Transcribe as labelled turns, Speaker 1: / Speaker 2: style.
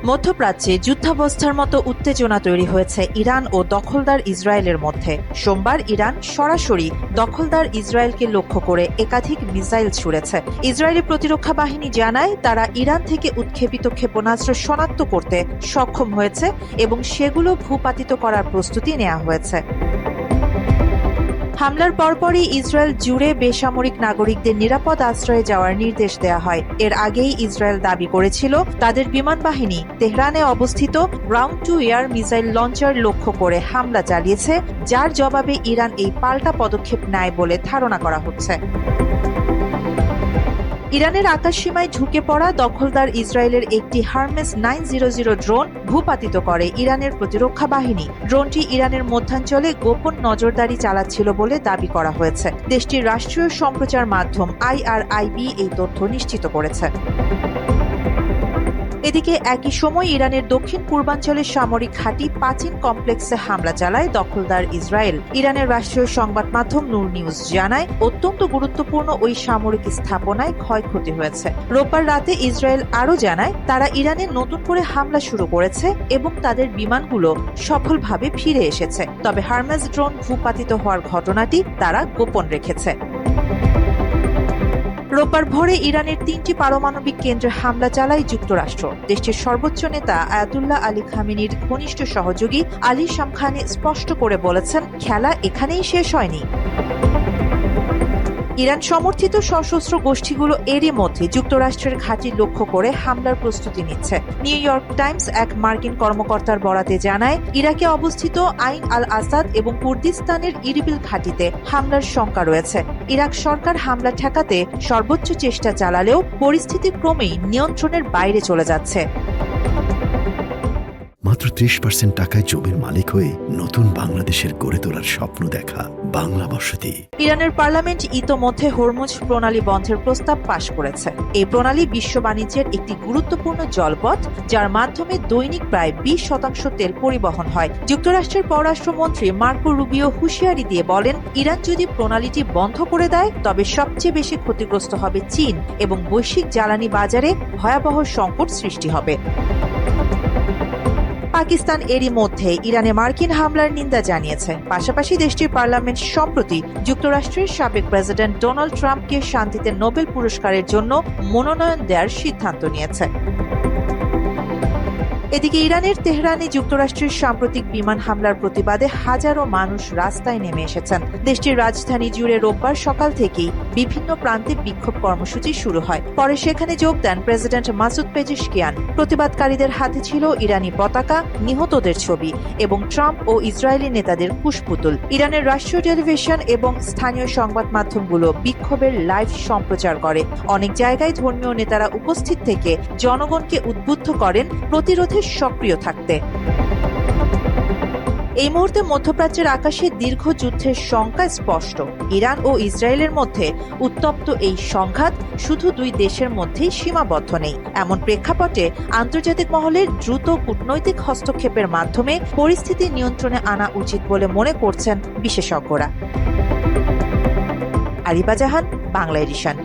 Speaker 1: মধ্যপ্রাচ্যে যুদ্ধাবস্থার মতো উত্তেজনা তৈরি হয়েছে ইরান ও দখলদার ইসরায়েলের মধ্যে। সোমবার ইরান সরাসরি দখলদার ইসরায়েলকে লক্ষ্য করে একাধিক মিসাইল ছুড়েছে। ইসরায়েলি প্রতিরক্ষা বাহিনী জানায় তারা ইরান থেকে উৎক্ষেপিত ক্ষেপণাস্ত্র শনাক্ত করতে সক্ষম হয়েছে এবং সেগুলো ভূপাতিত করার প্রস্তুতি নেওয়া হয়েছে। হামলার পরপরই ইসরায়েল জুড়ে বেসামরিক নাগরিকদের নিরাপদ আশ্রয়ে যাওয়ার নির্দেশ দেওয়া হয়। এর আগেই ইসরায়েল দাবি করেছিল তাদের বিমান বাহিনী তেহরানে অবস্থিত ground two air missile launcher লক্ষ্য করে হামলা চালিয়েছে, যার জবাবে ইরান এই পাল্টা পদক্ষেপ নেয় বলে ধারণা করা হচ্ছে। ইরানের আকাশসীমায় ঢুকে পড়া দখলদার ইসরায়েলের একটি হারমেস 900 ড্রোন ভূপাতিত করে ইরানের প্রতিরক্ষা বাহিনী। ড্রোনটি ইরানের মধ্যাঞ্চলে গোপন নজরদারি চালাচ্ছিল বলে দাবি করা হয়েছে। দেশটির রাষ্ট্রীয় সম্প্রচার মাধ্যম IRIB এই তথ্য নিশ্চিত করেছে। এদিকে একই সময় ইরানের দক্ষিণ পূর্বাঞ্চলের সামরিক ঘাঁটি পাচিন কমপ্লেক্সে হামলা চালায় দখলদার ইসরায়েল। ইরানের রাষ্ট্রীয় সংবাদ মাধ্যম নূর নিউজ জানায় অত্যন্ত গুরুত্বপূর্ণ ওই সামরিক স্থাপনায় ক্ষয়ক্ষতি হয়েছে। রোববার রাতে ইসরায়েল আরও জানায় তারা ইরানে নতুন করে হামলা শুরু করেছে এবং তাদের বিমানগুলো সফলভাবে ফিরে এসেছে, তবে হারমেস ড্রোন ভূপাতিত হওয়ার ঘটনাটি তারা গোপন রেখেছে। রোববার ভোরে ইরানের 3টি পারমাণবিক কেন্দ্রে হামলা চালায় যুক্তরাষ্ট্র। দেশটির সর্বোচ্চ নেতা আয়াতুল্লাহ আলী খামেনির ঘনিষ্ঠ সহযোগী আলী শামখানি স্পষ্ট করে বলেছেন, খেলা এখানেই শেষ হয়নি। ইরান সমর্থিত সশস্ত্র গোষ্ঠীগুলো এরই মধ্যে যুক্তরাষ্ট্রের ঘাঁটি লক্ষ্য করে হামলার প্রস্তুতি নিচ্ছে। নিউ ইয়র্ক টাইমস এক মার্কিন কর্মকর্তার বরাতে জানায় ইরাকে অবস্থিত আইন আল আসাদ এবং কুর্দিস্তানের ইরবিল ঘাঁটিতে হামলার শঙ্কা রয়েছে। ইরাক সরকার হামলা ঠেকাতে সর্বোচ্চ চেষ্টা চালালেও পরিস্থিতি ক্রমেই নিয়ন্ত্রণের বাইরে চলে যাচ্ছে।
Speaker 2: মাত্র 30% টাকায় জমির মালিক হয়ে নতুন বাংলাদেশের গড়ে তোলার স্বপ্ন দেখা বাংলা বসতি।
Speaker 1: ইরানের পার্লামেন্ট ইতোমধ্যে হরমুজ প্রণালী বন্ধের প্রস্তাব পাশ করেছে। এই প্রণালী বিশ্ব বাণিজ্যের একটি গুরুত্বপূর্ণ জলপথ, যার মাধ্যমে দৈনিক প্রায় 20% তেল পরিবহন হয়। যুক্তরাষ্ট্রের পররাষ্ট্রমন্ত্রী মার্কো রুবিও হুঁশিয়ারি দিয়ে বলেন, ইরান যদি প্রণালীটি বন্ধ করে দেয় তবে সবচেয়ে বেশি ক্ষতিগ্রস্ত হবে চীন এবং বৈশ্বিক জ্বালানি বাজারে ভয়াবহ সংকট সৃষ্টি হবে। পাকিস্তান এরই মধ্যে ইরানে মার্কিন হামলার নিন্দা জানিয়েছে। পাশাপাশি দেশটির পার্লামেন্ট সম্প্রতি যুক্তরাষ্ট্রের সাবেক প্রেসিডেন্ট ডোনাল্ড ট্রাম্পকে শান্তিতে নোবেল পুরস্কারের জন্য মনোনয়ন দেওয়ার সিদ্ধান্ত নিয়েছে। এদিকে ইরানের তেহরানে যুক্তরাষ্ট্রের সাম্প্রতিক বিমান হামলার প্রতিবাদে হাজারো মানুষ রাস্তায় নেমে এসেছেন। দেশটির রাজধানী জুড়ে রোববার সকাল থেকেই বিভিন্ন প্রান্তে বিক্ষোভ কর্মসূচি শুরু হয়। পরে সেখানে যোগ দেন প্রেসিডেন্ট মাসুদ পেজেশকিয়ান। প্রতিবাদকারীদের হাতে ছিল ইরানি পতাকা, নিহতদের ছবি এবং ট্রাম্প ও ইসরায়েলি নেতাদের কুশপুতুল। ইরানের রাষ্ট্রীয় টেলিভিশন এবং স্থানীয় সংবাদ মাধ্যমগুলো বিক্ষোভের লাইভ সম্প্রচার করে। অনেক জায়গায় ধর্মীয় নেতারা উপস্থিত থেকে জনগণকে উদ্বুদ্ধ করেন প্রতিরোধে সক্রিয় থাকতে। এই মুহূর্তে মধ্যপ্রাচ্যের আকাশে দীর্ঘ যুদ্ধের শঙ্কা স্পষ্ট। ইরান ও ইসরায়েলের মধ্যে উত্তপ্ত এই সংঘাত শুধু দুই দেশের মধ্যেই সীমাবদ্ধ নেই। এমন প্রেক্ষাপটে আন্তর্জাতিক মহলের দ্রুত কূটনৈতিক হস্তক্ষেপের মাধ্যমে পরিস্থিতি নিয়ন্ত্রণে আনা উচিত বলে মনে করছেন বিশেষজ্ঞরা। আরিবা জাহান, বাংলা এডিশন।